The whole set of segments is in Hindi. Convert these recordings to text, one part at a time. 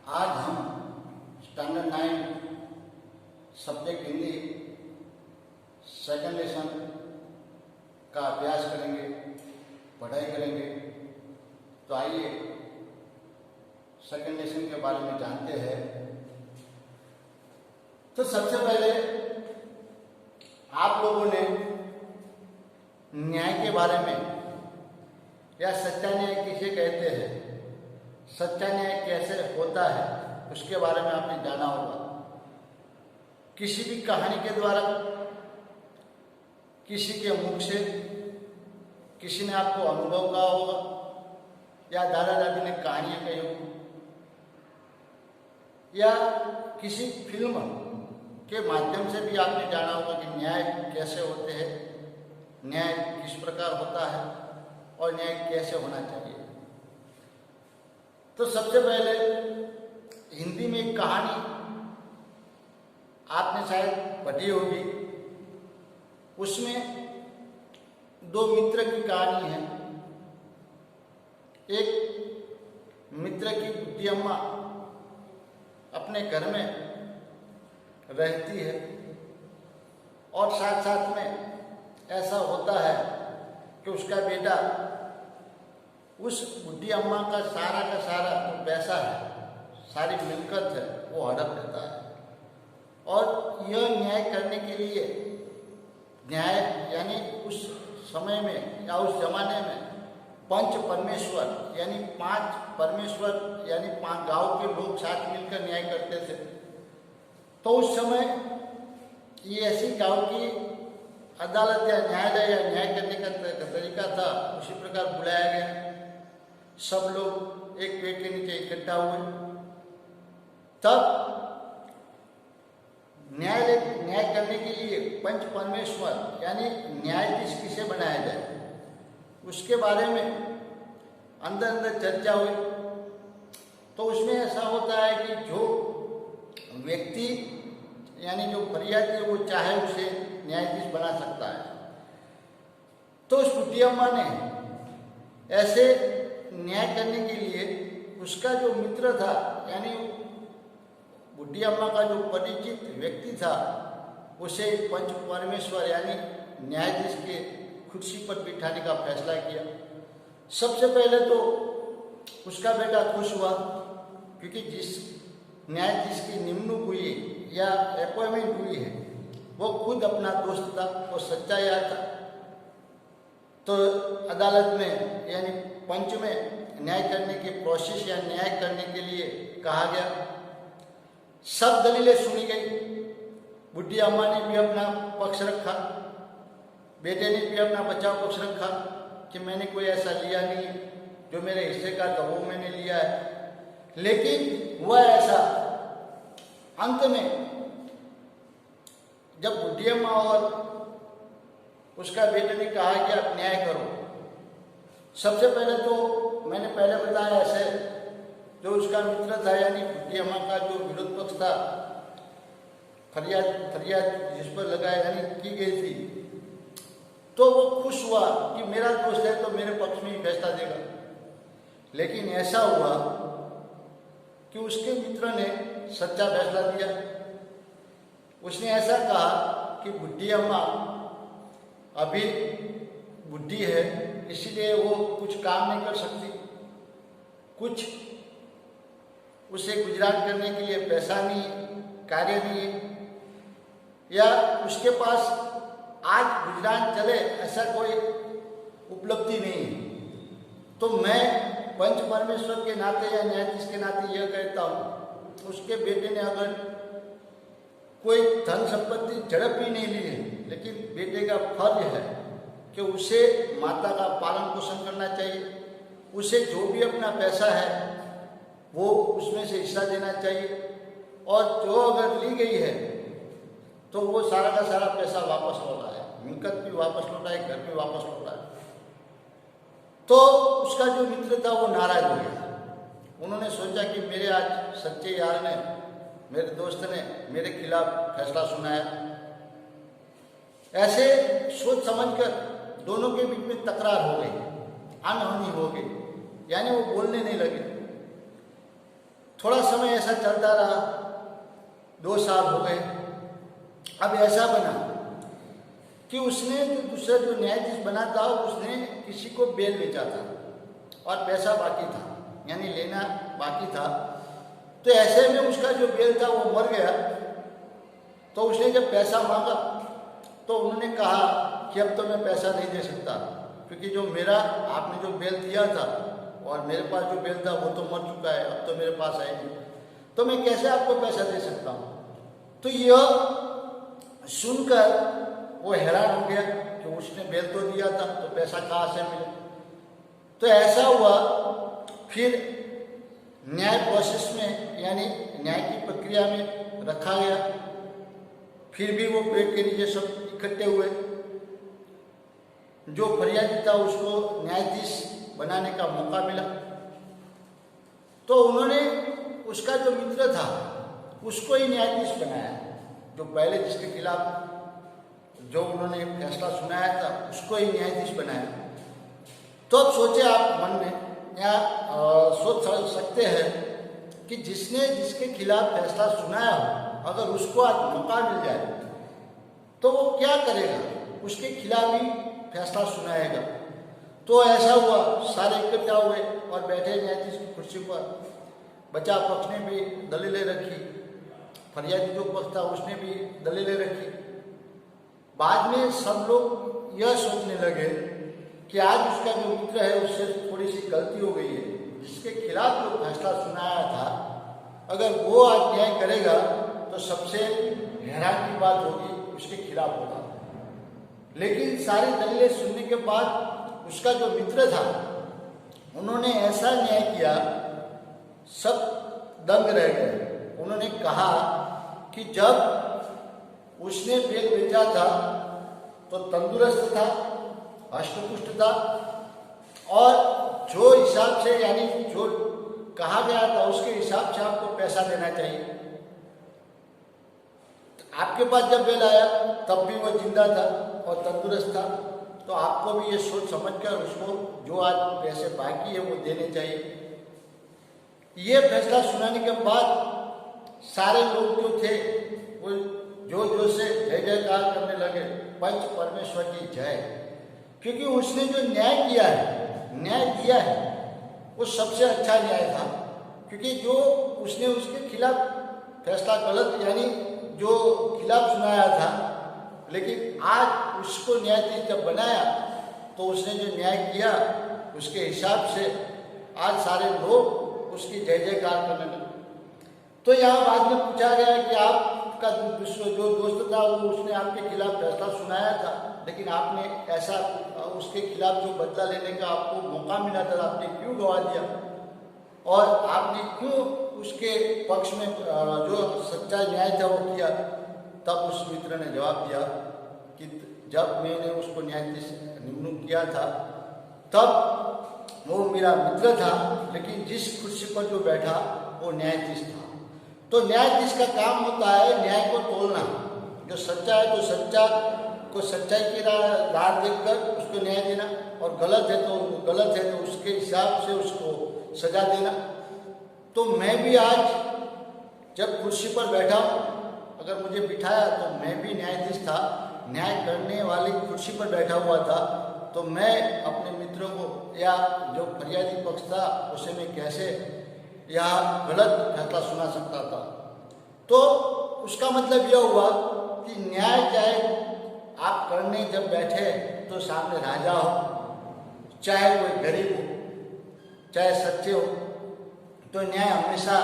आज हम standard 9 subject Hindi second lesson का अभ्यास करेंगे, पढ़ाई करेंगे। तो आइए सेकंड लेसन के बारे में जानते हैं। तो सबसे पहले आप लोगों ने न्याय के बारे में या सच्चा न्याय किसे कहते हैं, सच्चा न्याय कैसे होता है, उसके बारे में आपने जाना होगा। किसी भी कहानी के द्वारा, किसी के मुख से, किसी ने आपको अनुभव कहा होगा या दादा दादी ने कहानियां कही होगी या किसी फिल्म के माध्यम से भी आपने जाना होगा कि न्याय कैसे होते हैं, न्याय किस प्रकार होता है और न्याय कैसे होना चाहिए। तो सबसे पहले हिंदी में एक कहानी आपने शायद पढ़ी होगी। उसमें दो मित्र की कहानी है। एक मित्र की बुद्धि अम्मा अपने घर में रहती है और साथ साथ में ऐसा होता है कि उसका बेटा उस बुढ़ी अम्मा का सारा जो पैसा है, सारी मिलकत है, वो हड़प लेता है। और यह न्याय करने के लिए, न्याय यानी उस समय में या उस जमाने में पंच परमेश्वर यानी 5 परमेश्वर यानी 5 गांव के लोग साथ मिलकर न्याय करते थे। तो उस समय ये ऐसी गांव की अदालत या न्यायालय या न्याय करने का तरीका था, उसी प्रकार बुलाया गया। सब लोग एक पेड़ के नीचे इकट्ठा हुए। तब न्याय करने के लिए पंच परमेश्वर यानी न्यायाधीश किसे बनाया जाए, उसके बारे में अंदर चर्चा हुई। तो उसमें ऐसा होता है कि जो व्यक्ति यानी जो फरियादी है वो चाहे उसे न्यायाधीश बना सकता है। तो उस बुढ़ी अम्मा ने ऐसे न्याय करने के लिए उसका जो मित्र था यानी बुढ़ी अम्मा का जो परिचित व्यक्ति था, उसे पंच परमेश्वर यानी न्यायाधीश के कुर्सी पर बिठाने का फैसला किया। सबसे पहले तो उसका बेटा खुश हुआ, क्योंकि जिस न्यायाधीश की निमणूक हुई या अपॉइंटमेंट हुई है वो खुद अपना दोस्त था, वो सच्चा यार था। तो अदालत में यानी पंच में न्याय करने की प्रोसेस या न्याय करने के लिए कहा गया। सब दलीलें सुनी गई। बुढ़ी अम्मा ने भी अपना पक्ष रखा, बेटे ने भी अपना बचाव पक्ष रखा कि मैंने कोई ऐसा लिया नहीं, जो मेरे हिस्से का था वो मैंने लिया है। लेकिन वह ऐसा अंत में जब बुढ़ी अम्मा और उसका बेटे ने कहा कि आप न्याय करो, सबसे पहले तो मैंने पहले बताया ऐसे जो उसका मित्र था यानी बुढ़ी अम्मा का जो विरोध पक्ष था, फरियाद जिस पर लगाया यानी की गई थी, तो वो खुश हुआ कि मेरा दोस्त है तो मेरे पक्ष में ही फैसला देगा। लेकिन ऐसा हुआ कि उसके मित्र ने सच्चा फैसला दिया। उसने ऐसा कहा कि बुढ़ी अम्मा अभी बुढ़ी है, इसलिए वो कुछ काम नहीं कर सकती, कुछ उसे गुजरान करने के लिए पैसा नहीं, कार्य नहीं है, या उसके पास आज गुजरान चले ऐसा कोई उपलब्धि नहीं है। तो मैं पंच परमेश्वर के नाते या न्यायाधीश के नाते यह कहता हूँ, उसके बेटे ने अगर कोई धन संपत्ति झड़प ही नहीं ली है, लेकिन बेटे का फर्ज है कि उसे माता का पालन पोषण करना चाहिए, उसे जो भी अपना पैसा है वो उसमें से हिस्सा देना चाहिए, और जो अगर ली गई है तो वो सारा का सारा पैसा वापस लौटा है, मिलकत भी वापस लौटा है, घर भी वापस लौटा है। तो उसका जो मित्र था वो नाराज हो गया। उन्होंने सोचा कि मेरे आज सच्चे यार ने, मेरे दोस्त ने मेरे खिलाफ फैसला सुनाया। ऐसे सोच समझकर दोनों के बीच में तकरार हो गई, अनहोनी हो गई, यानी वो बोलने नहीं लगे। थोड़ा समय ऐसा चलता रहा, 2 साल हो गए। अब ऐसा बना कि उसने जो दूसरा जो न्यायाधीश बना था उसने किसी को बेल बेचा था और पैसा बाकी था, यानी लेना बाकी था। तो ऐसे में उसका जो बेल था वो मर गया। तो उसने जब पैसा मांगा तो उन्होंने कहा कि अब तो मैं पैसा नहीं दे सकता, क्योंकि जो मेरा आपने जो बेल दिया था और मेरे पास जो बेल था वो तो मर चुका है, अब तो मेरे पास है नहीं, तो मैं कैसे आपको पैसा दे सकता हूँ। तो यह सुनकर वो हैरान हो गया कि उसने बेल तो दिया था तो पैसा कहाँ से मिले। तो ऐसा हुआ, फिर न्याय प्रोसेस में यानी न्याय की प्रक्रिया में रखा गया। फिर भी वो पेड़ के नीचे सब इकट्ठे हुए। जो फरियादी था उसको न्यायाधीश बनाने का मौका मिला। तो उन्होंने उसका जो मित्र था उसको ही न्यायाधीश बनाया। जो पहले जिसके खिलाफ जो उन्होंने फैसला सुनाया था उसको ही न्यायाधीश बनाया। तो अब सोचे आप मन में या सोच सकते हैं कि जिसके खिलाफ फैसला सुनाया हो, अगर उसको आज मौका मिल जाए तो वो क्या करेगा, उसके खिलाफ ही फैसला सुनाएगा। तो ऐसा हुआ, सारे इकट्ठा हुए और बैठे न्यायाधीश की कुर्सी पर। बचाव पक्ष ने भी दलीलें रखी, फरियादी जो पक्ष था उसने भी दलीलें रखी। बाद में सब लोग यह सोचने लगे कि आज उसका जो मित्र है उससे थोड़ी सी गलती हो गई है। जिसके खिलाफ जो फैसला सुनाया था, अगर वो आज न्याय करेगा तो सबसे हैरान की बात होगी, उसके खिलाफ होगा। लेकिन सारी दलीलें सुनने के बाद उसका जो मित्र था उन्होंने ऐसा न्याय किया, सब दंग रह गए। उन्होंने कहा कि जब उसने बेल बेचा था तो तंदुरुस्त था, हष्टपुष्ट था, और जो हिसाब से यानी जो कहा गया था उसके हिसाब से आपको पैसा देना चाहिए। आपके पास जब बेल आया तब भी वो जिंदा था और तंदुरुस्त था, तो आपको भी ये सोच समझकर उसको जो आज पैसे बाकी है वो देने चाहिए। ये फैसला सुनाने के बाद सारे लोग जो थे वो जो से जय जयकार करने लगे, पंच परमेश्वर की जय, क्योंकि उसने जो न्याय किया है, न्याय दिया है, वो सबसे अच्छा न्याय था। क्योंकि जो उसने उसके खिलाफ फैसला गलत यानी जो खिलाफ सुनाया था, लेकिन आज उसको न्यायाधीश जब बनाया तो उसने जो न्याय किया उसके हिसाब से आज सारे लोग उसकी जय जयकार करने लगे। तो यहाँ बाद में पूछा गया कि आपका जो दोस्त था वो उसने आपके खिलाफ फैसला सुनाया था, लेकिन आपने ऐसा उसके खिलाफ जो बदला लेने का आपको मौका मिला था, आपने क्यों गवा दिया और आपने क्यों उसके पक्ष में जो सच्चा न्याय था वो किया। तब उस मित्र ने जवाब दिया कि जब मैंने उसको न्यायाधीश नियुक्त किया था तब वो मेरा मित्र था, लेकिन जिस कुर्सी पर जो बैठा वो न्यायाधीश था। तो न्यायाधीश का काम होता है न्याय को तोलना। जो सच्चा है तो सच्चा को सच्चाई की राह देखकर उसको न्याय देना, और गलत है तो उसके हिसाब से उसको सजा देना। तो मैं भी आज जब कुर्सी पर बैठा हूँ, अगर मुझे बिठाया तो मैं भी न्यायाधीश था, न्याय करने वाली कुर्सी पर बैठा हुआ था। तो मैं अपने मित्रों को या जो फरियादी पक्ष था उसे मैं कैसे या गलत फैसला सुना सकता था। तो उसका मतलब यह हुआ कि न्याय चाहे आप करने जब बैठे तो सामने राजा हो, चाहे कोई गरीब हो, चाहे सच्चे हो, तो न्याय हमेशा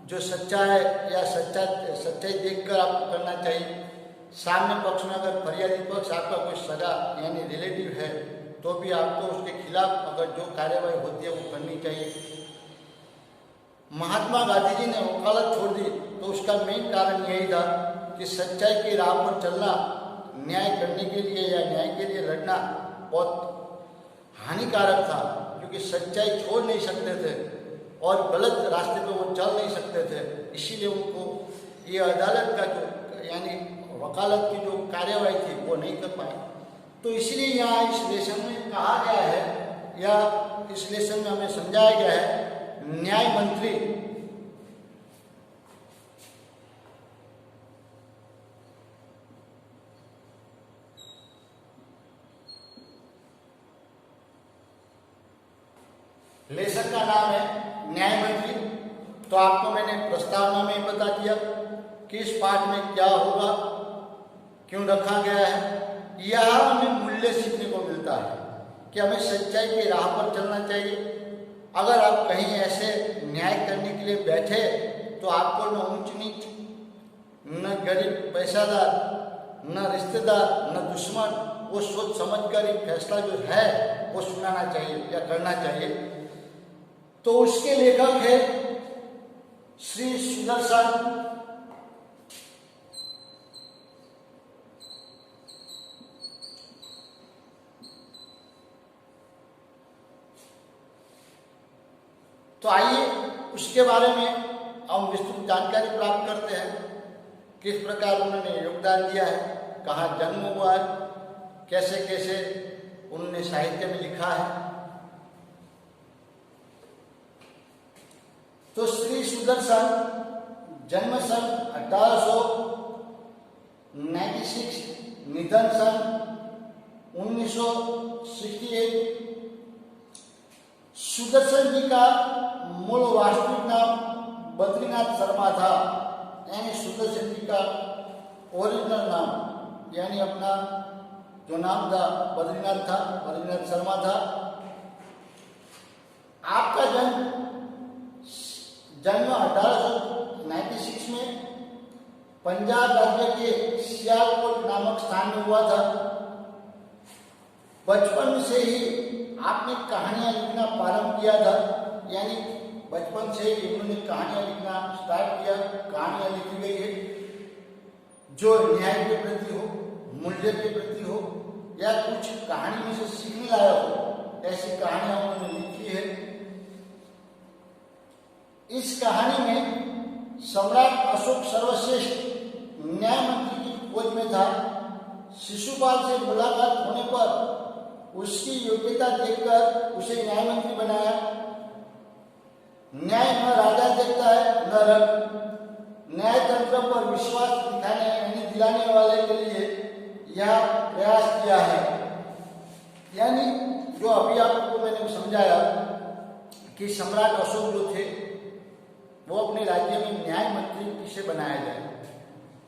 जो सच्चा है या सच्चाई देखकर आपको करना चाहिए। सामने पक्ष में अगर फरियादी पक्ष आपका कोई सगा यानी रिलेटिव है तो भी आपको उसके खिलाफ अगर जो कार्यवाही होती है वो करनी चाहिए। महात्मा गांधी जी ने वकालत छोड़ दी तो उसका मेन कारण यही था कि सच्चाई की राह पर चलना, न्याय करने के लिए या न्याय के लिए लड़ना बहुत हानिकारक था, क्योंकि सच्चाई छोड़ नहीं सकते थे और गलत रास्ते पे वो चल नहीं सकते थे। इसीलिए उनको ये अदालत का जो यानी वकालत की जो कार्यवाही थी वो नहीं कर पाए। तो इसलिए यहाँ इस लेसन में कहा गया है या इस लेसन में हमें समझाया गया है, न्याय मंत्री आपको मैंने प्रस्तावना में ही बता दिया कि इस पाठ में क्या होगा, क्यों रखा गया है। यह हमें मूल्य सीखने को मिलता है कि हमें सच्चाई की राह पर चलना चाहिए। अगर आप कहीं ऐसे न्याय करने के लिए बैठे तो आपको न ऊंच नीच, न गरीब पैसादार, न रिश्तेदार, न दुश्मन, वो सोच समझ कर ही फैसला जो है वो सुनाना चाहिए या करना चाहिए। तो उसके लेखक है श्री सुदर्शन। तो आइए उसके बारे में हम विस्तृत जानकारी प्राप्त करते हैं, किस प्रकार उन्होंने योगदान दिया है, कहाँ जन्म हुआ है, कैसे कैसे उन्होंने साहित्य में लिखा है। तो श्री सुदर्शन जन्म सन 1896, निधन सन 1968। सुदर्शन जी का मूल वास्तविक नाम बद्रीनाथ शर्मा था, यानी सुदर्शन जी का ओरिजिनल नाम यानी अपना जो नाम था बद्रीनाथ था, बद्रीनाथ शर्मा था। आपका जन्म 1896 में पंजाब राज्य के सियालकोट नामक स्थान में हुआ था। बचपन से ही आपने कहानियां लिखना प्रारंभ किया था, यानी बचपन से ही उन्होंने कहानियां लिखना स्टार्ट किया। कहानियां लिखी गई है जो न्याय के प्रति हो, मूल्य के प्रति हो, या कुछ कहानी में से सीखने लाया हो, ऐसी कहानियां उन्होंने लिखी है। इस कहानी में सम्राट अशोक सर्वश्रेष्ठ न्याय मंत्री की खोज में था। शिशुपाल से मुलाकात होने पर उसकी योग्यता देखकर उसे न्याय मंत्री बनाया। न्याय न राजा देखता है न रंग। न्याय तंत्र पर विश्वास दिखाने यानी दिलाने वाले के लिए यह प्रयास किया है। यानी जो अभी आपको मैंने समझाया कि सम्राट अशोक जो थे वो अपने राज्य में न्याय मंत्री किसे बनाया जाए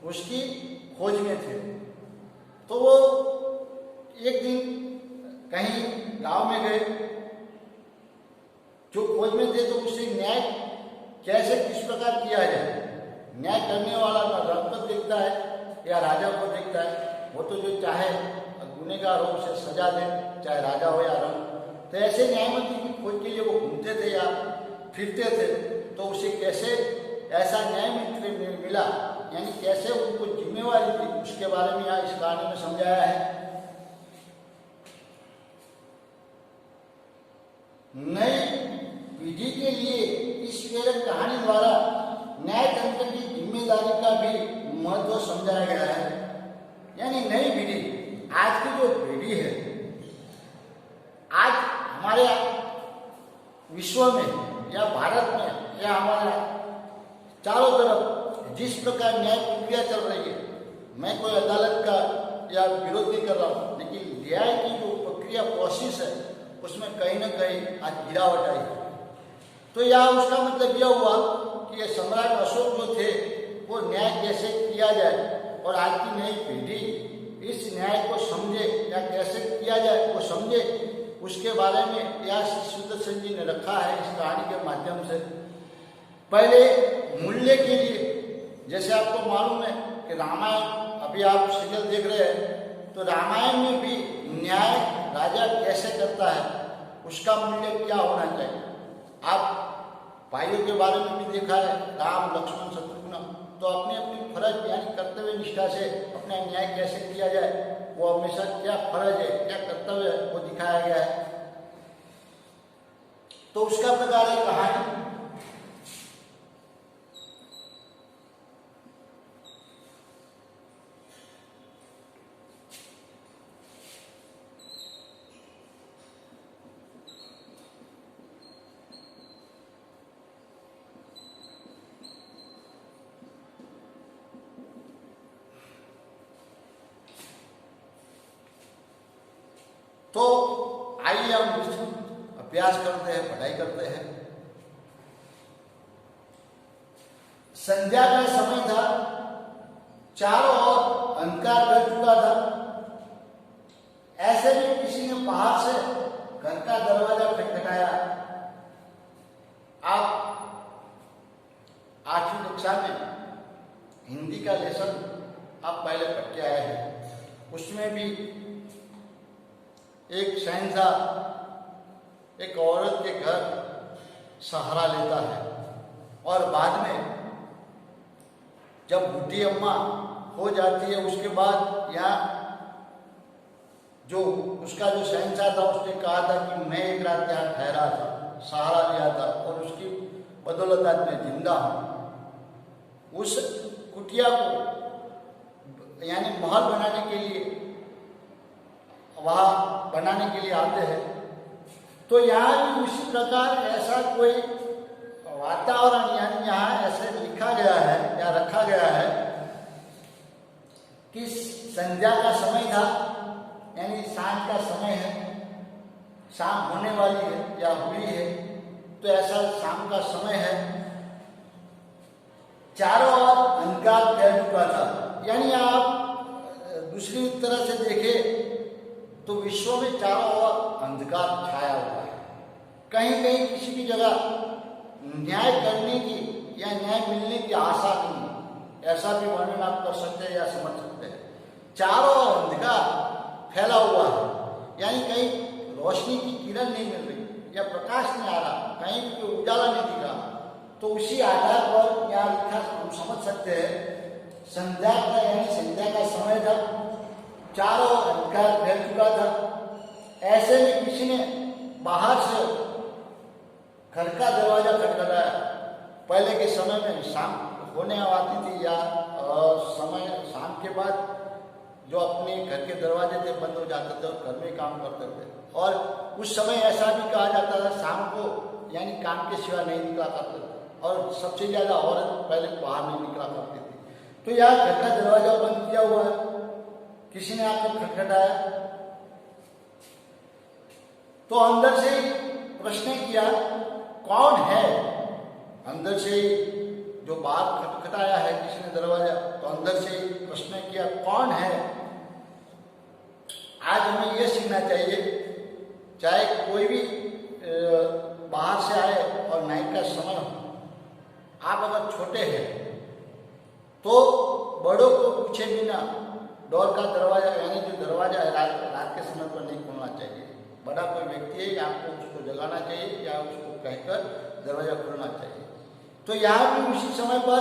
उसकी खोज में थे। तो वो एक दिन कहीं गांव में गए, जो खोज में थे, तो उससे न्याय कैसे किस प्रकार किया जाए। न्याय करने वाला ना रंग को देखता है या राजा को देखता है, वो तो जो चाहे गुनहगार हो उसे सजा दे, चाहे राजा हो या रंग। तो ऐसे न्याय मंत्री की खोज के लिए वो घूमते थे या फिरते थे। तो उसे कैसे ऐसा न्याय मंत्री मिला, यानी कैसे उनको जिम्मेवारी थी, उसके बारे में यहाँ इस कहानी में समझाया है। नई पीढ़ी के लिए इस प्रेरक कहानी द्वारा न्याय तंत्र की जिम्मेदारी का भी महत्व समझाया गया है। यानी नई पीढ़ी, आज की जो पीढ़ी है, आज हमारे विश्व में या भारत में या हमारे चारों तरफ जिस प्रकार न्याय प्रक्रिया चल रही है, मैं कोई अदालत का या विरोध नहीं कर रहा हूँ, लेकिन न्याय की जो प्रक्रिया प्रोसेस है उसमें कहीं ना कहीं आज गिरावट आई। तो यह उसका मतलब यह हुआ कि ये सम्राट अशोक जो थे वो न्याय कैसे किया जाए और आज की नई पीढ़ी इस न्याय को समझे या कैसे किया जाए वो समझे, उसके बारे में यह सुदर्शन जी ने रखा है इस कहानी के माध्यम से। पहले मूल्य के लिए, जैसे आपको मालूम है कि रामायण अभी आप सीरियल देख रहे हैं, तो रामायण में भी न्याय राजा कैसे करता है उसका मूल्य क्या होना चाहिए। आप भाइयों के बारे में भी देखा है, राम लक्ष्मण शत्रुघ्न, तो अपनी अपनी फर्ज यानी कर्तव्य निष्ठा से अपना न्याय कैसे किया जाए, वो हमेशा क्या फर्ज है क्या कर्तव्य है वो दिखाया गया है। तो उसका प्रकार है कहानी। तो आइए हम अभ्यास करते हैं, पढ़ाई करते हैं। संध्या का समय था, चारों ओर अंधकार कर चुका था। ऐसे में किसी ने बाहर से घर का दरवाजा खटखटाया। आप 8वीं कक्षा में हिंदी का लेसन आप पहले पढ़ के आए हैं, उसमें भी एक शहंशाह एक औरत के घर सहारा लेता है और बाद में जब बुढ़ी अम्मा हो जाती है उसके बाद यहाँ जो उसका जो शहंशाह था उसने कहा था कि मैं एक रात यहाँ ठहरा था, सहारा लिया था और उसकी बदौलत आज मैं जिंदा हूँ। उस कुटिया को यानी महल बनाने के लिए वहाँ बनाने के लिए आते हैं। तो यहाँ भी उसी प्रकार ऐसा कोई वातावरण यानी यहाँ ऐसे लिखा गया है या रखा गया है कि संध्या का समय था, यानी सांझ का समय है, शाम होने वाली है या हुई है, तो ऐसा शाम का समय है। चारों ओर अंधकार फैल चुका था, यानी आप दूसरी तरह से देखें तो विश्व में चारों ओर अंधकार छाया हुआ है। कहीं कहीं किसी भी जगह न्याय करने की या न्याय मिलने की आशा नहीं, ऐसा भी वर्णन आप कर सकते हैं या समझ सकते हैं। चारों ओर अंधकार फैला हुआ है, यानी कहीं रोशनी की किरण नहीं मिल रही या प्रकाश नहीं आ रहा, कहीं भी उजाला नहीं दिख रहा। तो उसी आधार पर यहाँ लिखा हम समझ सकते हैं संध्या का यानी संध्या का समय था, चारों अंधकार फैल चुका था। ऐसे में किसी ने बाहर से घर का दरवाजा खटखटाया। पहले के समय में शाम होने आती थी या समय शाम के बाद जो अपने घर के दरवाजे थे बंद हो जाते थे और घर में काम करते थे। और उस समय ऐसा भी कहा जाता था शाम को यानी काम के सिवा नहीं निकला करते थे और सबसे ज्यादा औरत पहले बाहर नहीं निकला करती थी। तो यहाँ घर का दरवाजा बंद किया हुआ है, किसी ने आकर खटखटाया तो अंदर से ही प्रश्न किया कौन है। अंदर से ही जो बाहर खटखटाया है किसी ने दरवाजा, तो अंदर से ही प्रश्न किया कौन है। आज हमें यह सीखना चाहिए, चाहे कोई भी बाहर से आए और नाइट का समय हो, आप अगर छोटे हैं तो बड़ों को पूछे बिना डोर का दरवाजा यानी जो दरवाजा है रात के समय पर नहीं खोलना चाहिए। बड़ा कोई व्यक्ति है आपको उसको जगाना चाहिए या उसको कहकर दरवाजा खोलना चाहिए। तो यहाँ भी उसी समय पर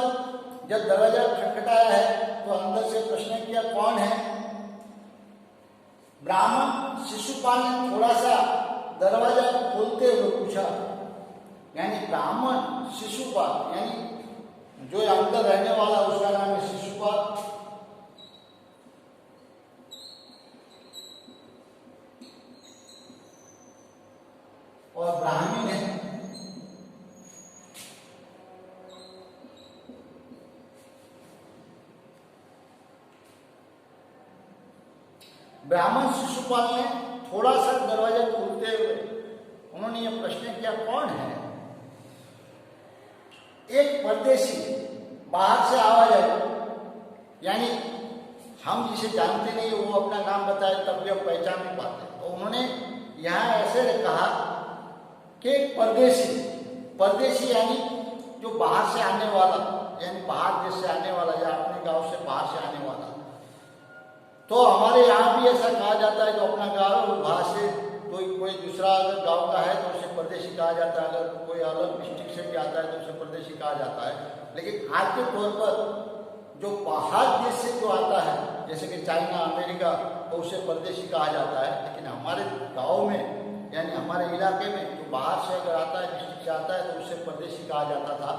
जब दरवाजा खटखटाया है तो अंदर से प्रश्न किया कौन है। ब्राह्मण शिशुपाल ने थोड़ा सा दरवाजा खोलते हुए पूछा, यानी ब्राह्मण शिशुपाल यानी जो अंदर रहने वाला उसका नाम है शिशुपाल। और ब्राह्मण है। ब्राह्मण शिशुपाल ने थोड़ा सा दरवाजा खोलते हुए उन्होंने ये प्रश्न किया कौन है। एक परदेशी बाहर से आवाज आई, यानी हम जिसे जानते नहीं वो अपना नाम बताए तब भी हम पहचान नहीं पाते। तो उन्होंने यहाँ ऐसे कहा कि परदेशी यानी जो बाहर से आने वाला यानी बाहर देश से आने वाला या अपने गांव से बाहर से आने वाला। तो हमारे यहाँ भी ऐसा कहा जाता है जो अपना गांव बाहर से कोई दूसरा अगर गांव का है तो उसे परदेशी कहा जाता है, अगर कोई अलग डिस्ट्रिक्ट से भी आता है तो उसे परदेशी कहा जाता है। लेकिन आज के तौर पर जो बाहर देश से जो आता है जैसे कि चाइना अमेरिका तो उसे परदेशी कहा जाता है। लेकिन हमारे गाँव में यानी हमारे इलाके में जो बाहर से अगर आता है डिस्ट्रिक्ट से आता है तो उसे परदेशी कहा जाता था।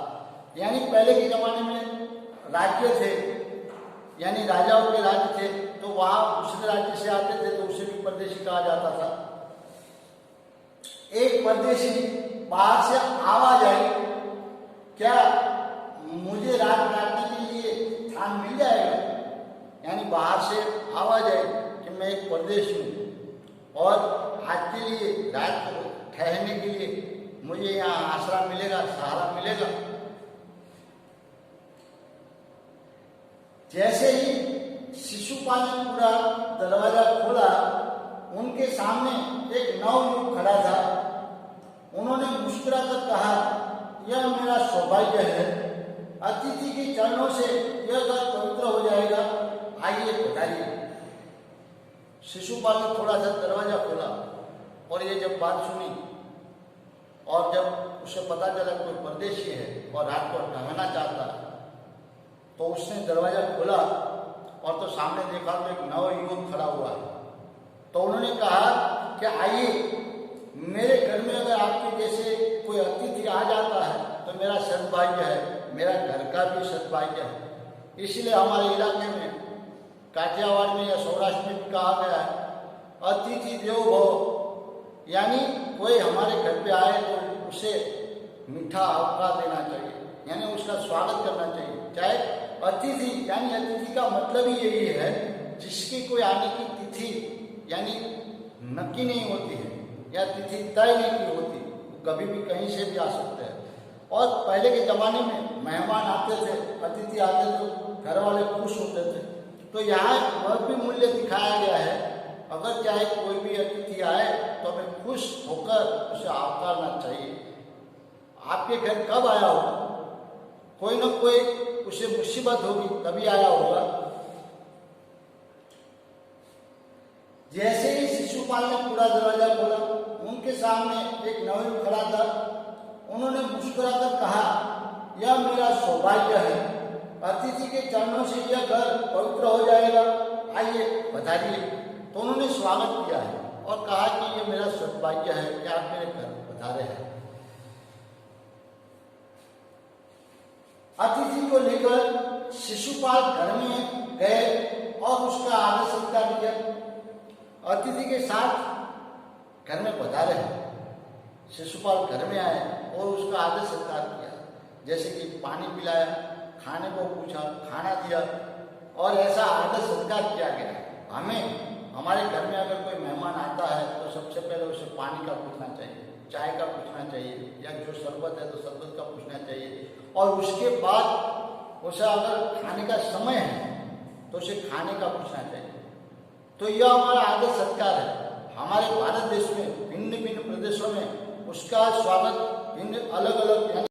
यानी पहले के जमाने में राज्य थे यानी राजाओं के राज्य थे तो वहाँ दूसरे राज्य से आते थे तो उसे भी परदेशी कहा जाता था। एक परदेशी बाहर से आवाज आई, क्या मुझे रात काटने के लिए स्थान मिल जाएगा। यानी बाहर से आवाज आई कि मैं एक परदेशी हूँ और आज के लिए रात को ठहरने के लिए मुझे यहाँ आसरा मिलेगा, सहारा मिलेगा। जैसे ही शिशुपाल ने पूरा दरवाजा खोला, उनके सामने एक नवयुवक खड़ा था। उन्होंने मुस्कुराकर कहा, यह मेरा सौभाग्य है, अतिथि के चरणों से यह घर पवित्र हो जाएगा, आइए बताइए। शिशुपाल ने थोड़ा सा दरवाजा खोला और ये जब बात सुनी और जब उसे पता चला कोई परदेशी है और रात को टहलना चाहता है, तो उसने दरवाजा खोला और तो सामने देखा तो एक नवयुवक खड़ा हुआ है। तो उन्होंने कहा कि आइए, मेरे घर में अगर आपके जैसे कोई अतिथि आ जाता है तो मेरा सद्भाग्य है, मेरा घर का भी सद्भाग्य है। इसलिए हमारे इलाके में, काठियावाड़ में या सौराष्ट्र में भी कहा गया है, अतिथि देवो भव, यानी कोई हमारे घर पे आए तो उसे मीठा आवकार देना चाहिए, यानी उसका स्वागत करना चाहिए। चाहे अतिथि, यानी अतिथि का मतलब ही यही है जिसकी कोई आने की तिथि यानी नक्की नहीं होती है या तिथि तय नहीं की होती, कभी भी कहीं से भी आ सकते हैं। और पहले के जमाने में मेहमान आते थे, अतिथि आते थे, घर वाले खुश होते थे। तो यहाँ वह भी मूल्य दिखाया गया है, अगर चाहे कोई भी अतिथि आए तो हमें खुश होकर उसे आवकारना चाहिए। आपके घर कब आया होगा, कोई ना कोई उसे मुसीबत होगी तभी आया होगा। जैसे ही शिशुपाल ने पूरा दरवाजा खोला, उनके सामने एक नवयुवक खड़ा था। उन्होंने मुस्कुराकर कहा, यह मेरा सौभाग्य है, अतिथि के चरणों से यह घर पवित्र हो जाएगा, आइए पधारिए। तो उन्होंने स्वागत किया है और कहा कि यह मेरा सौभाग्य है कि आप मेरे घर पधारे हैं। अतिथि को लेकर शिशुपाल घर में गए और उसका आदर सत्कार किया। अतिथि के साथ घर में पधारे हैं। शिशुपाल घर में आए और उसका आदर सत्कार किया, जैसे कि पानी पिलाया, खाने को पूछा, खाना दिया और ऐसा आदर सत्कार किया गया। हमें हमारे घर में अगर कोई मेहमान आता है तो सबसे पहले उसे पानी का पूछना चाहिए, चाय का पूछना चाहिए, या जो शरबत है तो शरबत का पूछना चाहिए। और उसके बाद उसे अगर खाने का समय है तो उसे खाने का पूछना चाहिए। तो यह हमारा आदर सत्कार है। हमारे भारत देश में भिन्न भिन्न प्रदेशों में उसका स्वागत भिन्न अलग अलग यानी